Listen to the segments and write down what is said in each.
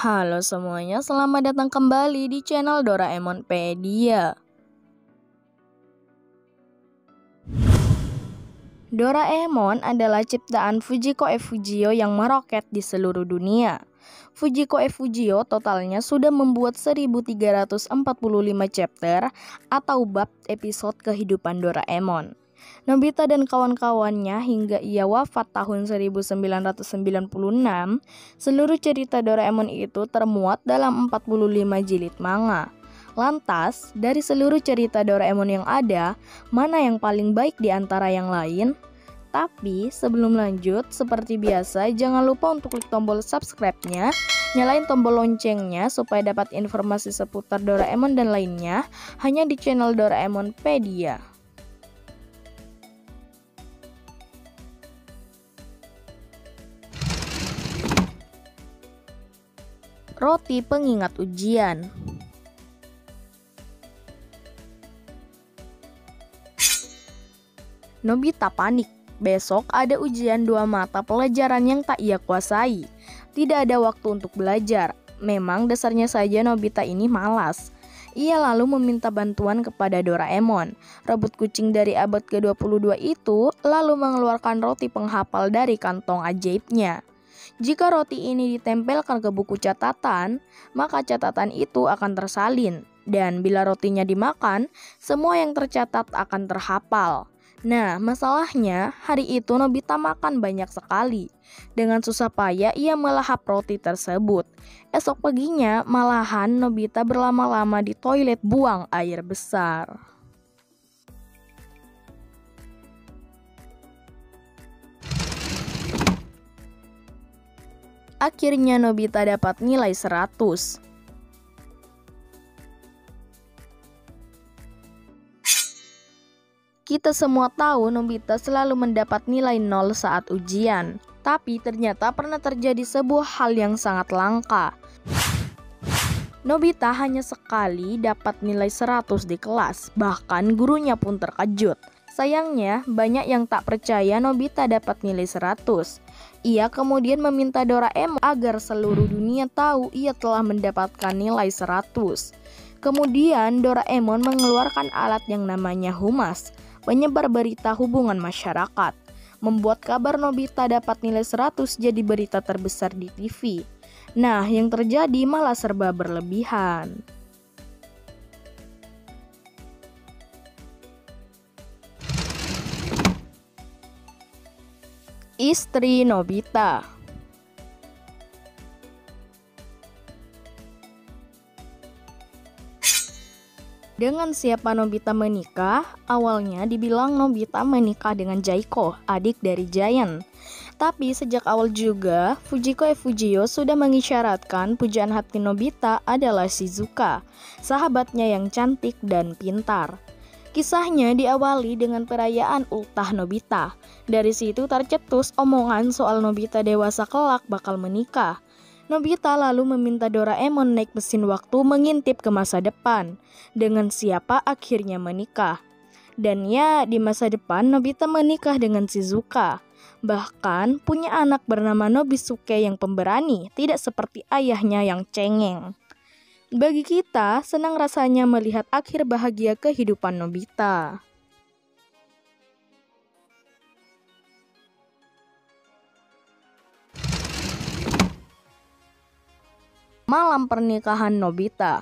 Halo semuanya, selamat datang kembali di channel Doraemonpedia. Doraemon adalah ciptaan Fujiko F. Fujio yang meroket di seluruh dunia. Fujiko F. Fujio totalnya sudah membuat 1345 chapter atau bab episode kehidupan Doraemon. Nobita dan kawan-kawannya hingga ia wafat tahun 1996, seluruh cerita Doraemon itu termuat dalam 45 jilid manga. Lantas, dari seluruh cerita Doraemon yang ada, mana yang paling baik di antara yang lain? Tapi sebelum lanjut, seperti biasa jangan lupa untuk klik tombol subscribe-nya, nyalain tombol loncengnya supaya dapat informasi seputar Doraemon dan lainnya hanya di channel Doraemonpedia. Roti pengingat ujian. Nobita panik. Besok ada ujian 2 mata pelajaran yang tak ia kuasai. Tidak ada waktu untuk belajar. Memang dasarnya saja Nobita ini malas. Ia lalu meminta bantuan kepada Doraemon. Rebut kucing dari abad ke-22 itu lalu mengeluarkan roti penghafal dari kantong ajaibnya. Jika roti ini ditempelkan ke buku catatan, maka catatan itu akan tersalin. Dan bila rotinya dimakan, semua yang tercatat akan terhafal. Nah, masalahnya hari itu Nobita makan banyak sekali. Dengan susah payah ia melahap roti tersebut. Esok paginya malahan Nobita berlama-lama di toilet buang air besar. Akhirnya Nobita dapat nilai 100. Kita semua tahu Nobita selalu mendapat nilai 0 saat ujian. Tapi ternyata pernah terjadi sebuah hal yang sangat langka. Nobita hanya sekali dapat nilai 100 di kelas. Bahkan gurunya pun terkejut. Sayangnya banyak yang tak percaya Nobita dapat nilai 100. Ia kemudian meminta Doraemon agar seluruh dunia tahu ia telah mendapatkan nilai 100. Kemudian Doraemon mengeluarkan alat yang namanya humas, penyebar berita hubungan masyarakat, membuat kabar Nobita dapat nilai 100 jadi berita terbesar di TV. Nah, yang terjadi malah serba berlebihan. Istri Nobita. Dengan siapa Nobita menikah? Awalnya dibilang Nobita menikah dengan Jaiko, adik dari Giant. Tapi sejak awal juga, Fujiko F. Fujio sudah mengisyaratkan pujaan hati Nobita adalah Shizuka, sahabatnya yang cantik dan pintar. Kisahnya diawali dengan perayaan ultah Nobita. Dari situ tercetus omongan soal Nobita dewasa kelak bakal menikah. Nobita lalu meminta Doraemon naik mesin waktu mengintip ke masa depan. Dengan siapa akhirnya menikah. Dan ya, di masa depan Nobita menikah dengan Shizuka. Bahkan punya anak bernama Nobisuke yang pemberani, tidak seperti ayahnya yang cengeng. Bagi kita, senang rasanya melihat akhir bahagia kehidupan Nobita. Malam pernikahan Nobita.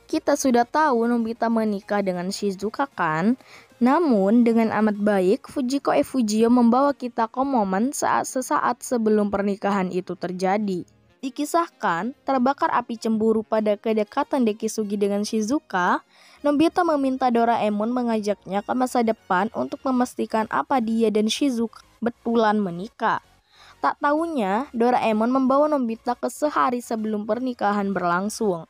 Kita sudah tahu Nobita menikah dengan Shizuka kan? Namun dengan amat baik Fujiko F. Fujio membawa kita ke momen sesaat sebelum pernikahan itu terjadi. Dikisahkan, terbakar api cemburu pada kedekatan Dekisugi dengan Shizuka, Nobita meminta Doraemon mengajaknya ke masa depan untuk memastikan apa dia dan Shizuka betulan menikah. Tak tahunya, Doraemon membawa Nobita ke sehari sebelum pernikahan berlangsung.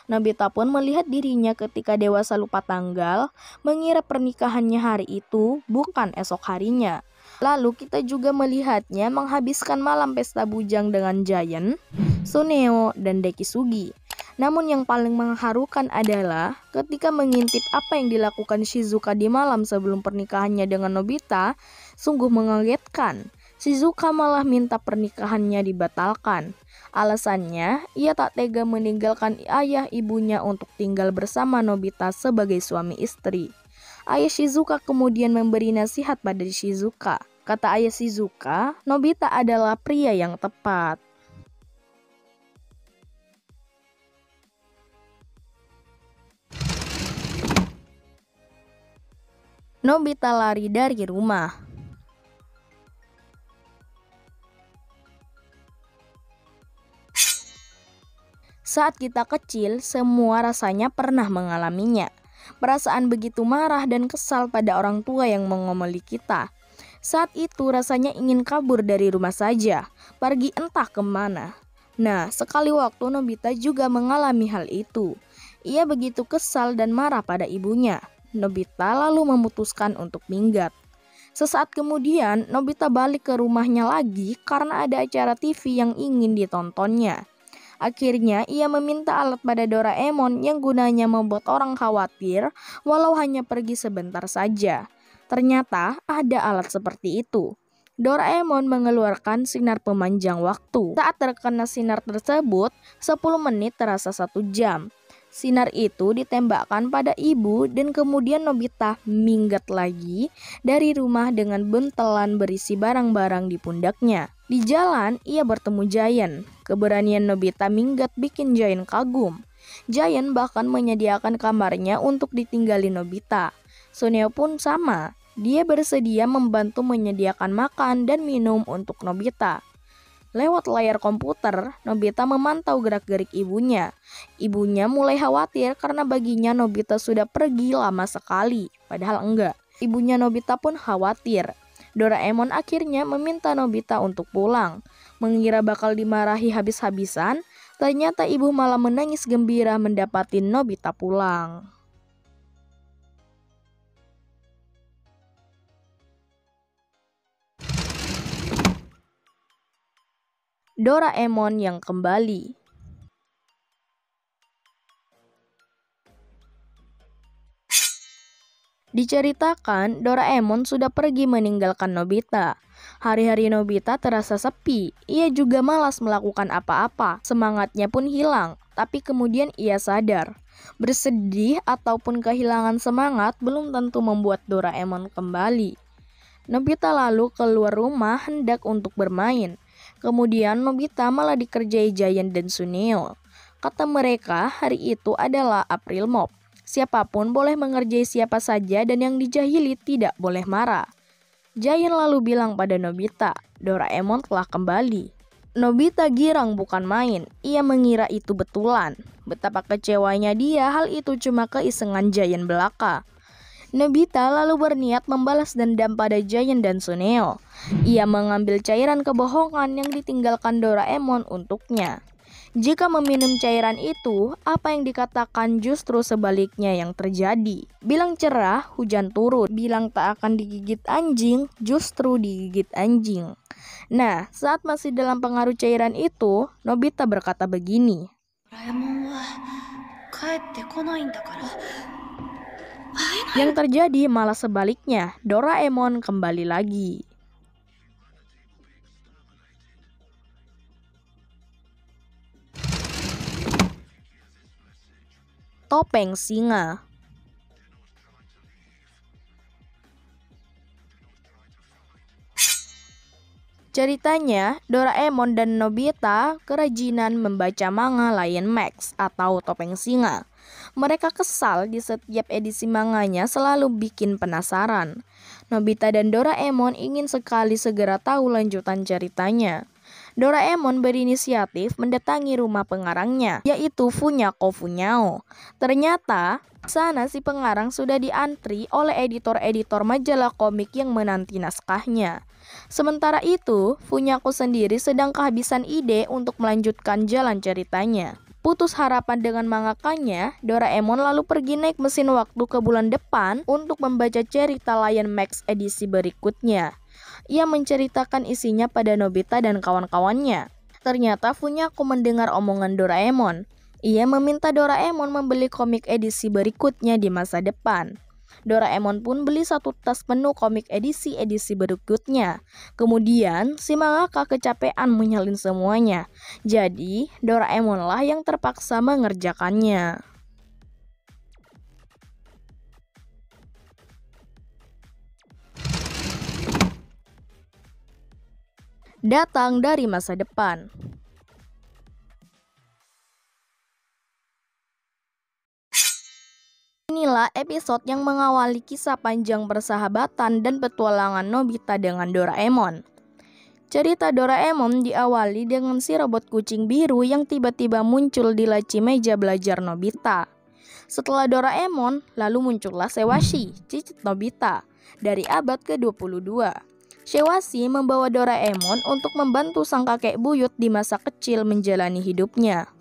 Nobita pun melihat dirinya ketika dewasa lupa tanggal, mengira pernikahannya hari itu bukan esok harinya. Lalu kita juga melihatnya menghabiskan malam pesta bujang dengan Giant, Suneo, dan Dekisugi. Namun yang paling mengharukan adalah ketika mengintip apa yang dilakukan Shizuka di malam sebelum pernikahannya dengan Nobita, sungguh mengagetkan. Shizuka malah minta pernikahannya dibatalkan. Alasannya, ia tak tega meninggalkan ayah ibunya untuk tinggal bersama Nobita sebagai suami istri. Ayah Shizuka kemudian memberi nasihat pada Shizuka. Kata ayah Shizuka, Nobita adalah pria yang tepat. Nobita lari dari rumah. Saat kita kecil, semua rasanya pernah mengalaminya. Perasaan begitu marah dan kesal pada orang tua yang mengomeli kita. Saat itu rasanya ingin kabur dari rumah saja, pergi entah kemana. Nah, sekali waktu Nobita juga mengalami hal itu. Ia begitu kesal dan marah pada ibunya. Nobita lalu memutuskan untuk minggat. Sesaat kemudian, Nobita balik ke rumahnya lagi karena ada acara TV yang ingin ditontonnya. Akhirnya, ia meminta alat pada Doraemon yang gunanya membuat orang khawatir walau hanya pergi sebentar saja. Ternyata ada alat seperti itu. Doraemon mengeluarkan sinar pemanjang waktu. Saat terkena sinar tersebut, 10 menit terasa 1 jam. Sinar itu ditembakkan pada ibu dan kemudian Nobita minggat lagi dari rumah dengan buntelan berisi barang-barang di pundaknya. Di jalan, ia bertemu Giant. Keberanian Nobita minggat bikin Giant kagum. Giant bahkan menyediakan kamarnya untuk ditinggali Nobita. Suneo pun sama. Dia bersedia membantu menyediakan makan dan minum untuk Nobita. Lewat layar komputer, Nobita memantau gerak-gerik ibunya. Ibunya mulai khawatir karena baginya Nobita sudah pergi lama sekali, padahal enggak. Ibunya Nobita pun khawatir. Doraemon akhirnya meminta Nobita untuk pulang. Mengira bakal dimarahi habis-habisan, ternyata ibu malah menangis gembira mendapati Nobita pulang. Doraemon yang kembali. Diceritakan, Doraemon sudah pergi meninggalkan Nobita. Hari-hari Nobita terasa sepi. Ia juga malas melakukan apa-apa. Semangatnya pun hilang. Tapi kemudian ia sadar, bersedih ataupun kehilangan semangat belum tentu membuat Doraemon kembali. Nobita lalu keluar rumah hendak untuk bermain. Kemudian Nobita malah dikerjai Giant dan Suneo. Kata mereka, hari itu adalah April Mop. Siapapun boleh mengerjai siapa saja dan yang dijahili tidak boleh marah. Giant lalu bilang pada Nobita, Doraemon telah kembali. Nobita girang bukan main, ia mengira itu betulan. Betapa kecewanya dia, hal itu cuma keisengan Giant belaka. Nobita lalu berniat membalas dendam pada Giant dan Suneo. Ia mengambil cairan kebohongan yang ditinggalkan Doraemon untuknya. Jika meminum cairan itu, apa yang dikatakan justru sebaliknya yang terjadi. Bilang cerah, hujan turun. Bilang tak akan digigit anjing, justru digigit anjing. Nah, saat masih dalam pengaruh cairan itu, Nobita berkata begini. Yang terjadi malah sebaliknya, Doraemon kembali lagi. Topeng Singa. Ceritanya, Doraemon dan Nobita kerajinan membaca manga Lion Max atau Topeng Singa. Mereka kesal di setiap edisi manganya selalu bikin penasaran. Nobita dan Doraemon ingin sekali segera tahu lanjutan ceritanya. Doraemon berinisiatif mendatangi rumah pengarangnya, yaitu Funyako Funyao. Ternyata, sana si pengarang sudah diantri oleh editor-editor majalah komik yang menanti naskahnya. Sementara itu, Funyako sendiri sedang kehabisan ide untuk melanjutkan jalan ceritanya. Putus harapan dengan mangakanya, Doraemon lalu pergi naik mesin waktu ke bulan depan untuk membaca cerita Lion Max edisi berikutnya. Ia menceritakan isinya pada Nobita dan kawan-kawannya. Ternyata Funyako mendengar omongan Doraemon. Ia meminta Doraemon membeli komik edisi berikutnya di masa depan. Doraemon pun beli satu tas penuh komik edisi berikutnya. Kemudian si mangaka kecapean menyalin semuanya. Jadi Doraemon lah yang terpaksa mengerjakannya. Datang dari masa depan. Inilah episode yang mengawali kisah panjang persahabatan dan petualangan Nobita dengan Doraemon. Cerita Doraemon diawali dengan si robot kucing biru yang tiba-tiba muncul di laci meja belajar Nobita. Setelah Doraemon, lalu muncullah Sewashi, cicit Nobita, dari abad ke-22. Sewashi membawa Doraemon untuk membantu sang kakek buyut di masa kecil menjalani hidupnya.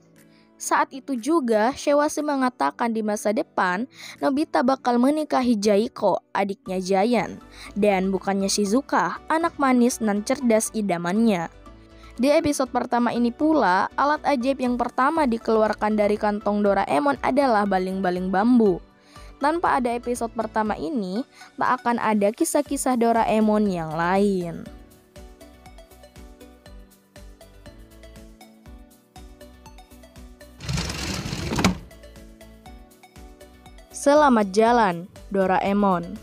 Saat itu juga, Sewashi mengatakan di masa depan, Nobita bakal menikahi Jaiko, adiknya Giant, dan bukannya Shizuka, anak manis nan cerdas idamannya. Di episode pertama ini pula, alat ajaib yang pertama dikeluarkan dari kantong Doraemon adalah baling-baling bambu. Tanpa ada episode pertama ini, tak akan ada kisah-kisah Doraemon yang lain. Selamat jalan, Doraemon.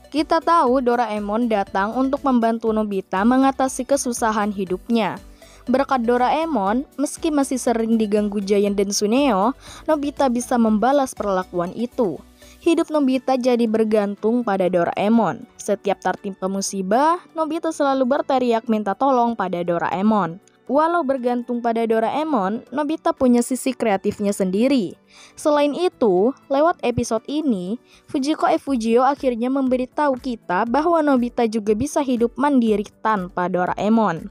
Kita tahu Doraemon datang untuk membantu Nobita mengatasi kesusahan hidupnya. Berkat Doraemon, meski masih sering diganggu Giant dan Suneo, Nobita bisa membalas perlakuan itu. Hidup Nobita jadi bergantung pada Doraemon. Setiap tertimpa musibah, Nobita selalu berteriak minta tolong pada Doraemon. Walau bergantung pada Doraemon, Nobita punya sisi kreatifnya sendiri. Selain itu, lewat episode ini, Fujiko akhirnya memberitahu kita bahwa Nobita juga bisa hidup mandiri tanpa Doraemon.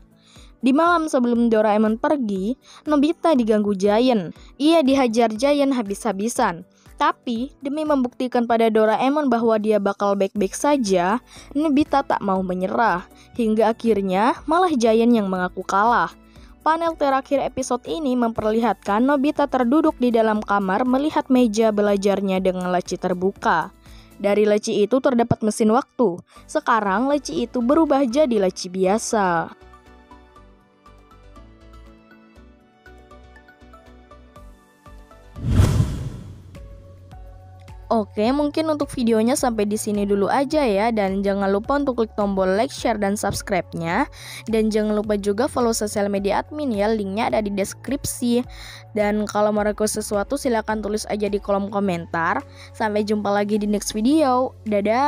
Di malam sebelum Doraemon pergi, Nobita diganggu Giant. Ia dihajar Giant habis-habisan. Tapi, demi membuktikan pada Doraemon bahwa dia bakal baik-baik saja, Nobita tak mau menyerah. Hingga akhirnya, malah Giant yang mengaku kalah. Panel terakhir episode ini memperlihatkan Nobita terduduk di dalam kamar melihat meja belajarnya dengan laci terbuka. Dari laci itu terdapat mesin waktu. Sekarang laci itu berubah jadi laci biasa. Oke, mungkin untuk videonya sampai di sini dulu aja ya, dan jangan lupa untuk klik tombol like, share, dan subscribe-nya. Dan jangan lupa juga follow sosial media admin ya, linknya ada di deskripsi. Dan kalau mau request sesuatu silahkan tulis aja di kolom komentar. Sampai jumpa lagi di next video. Dadah.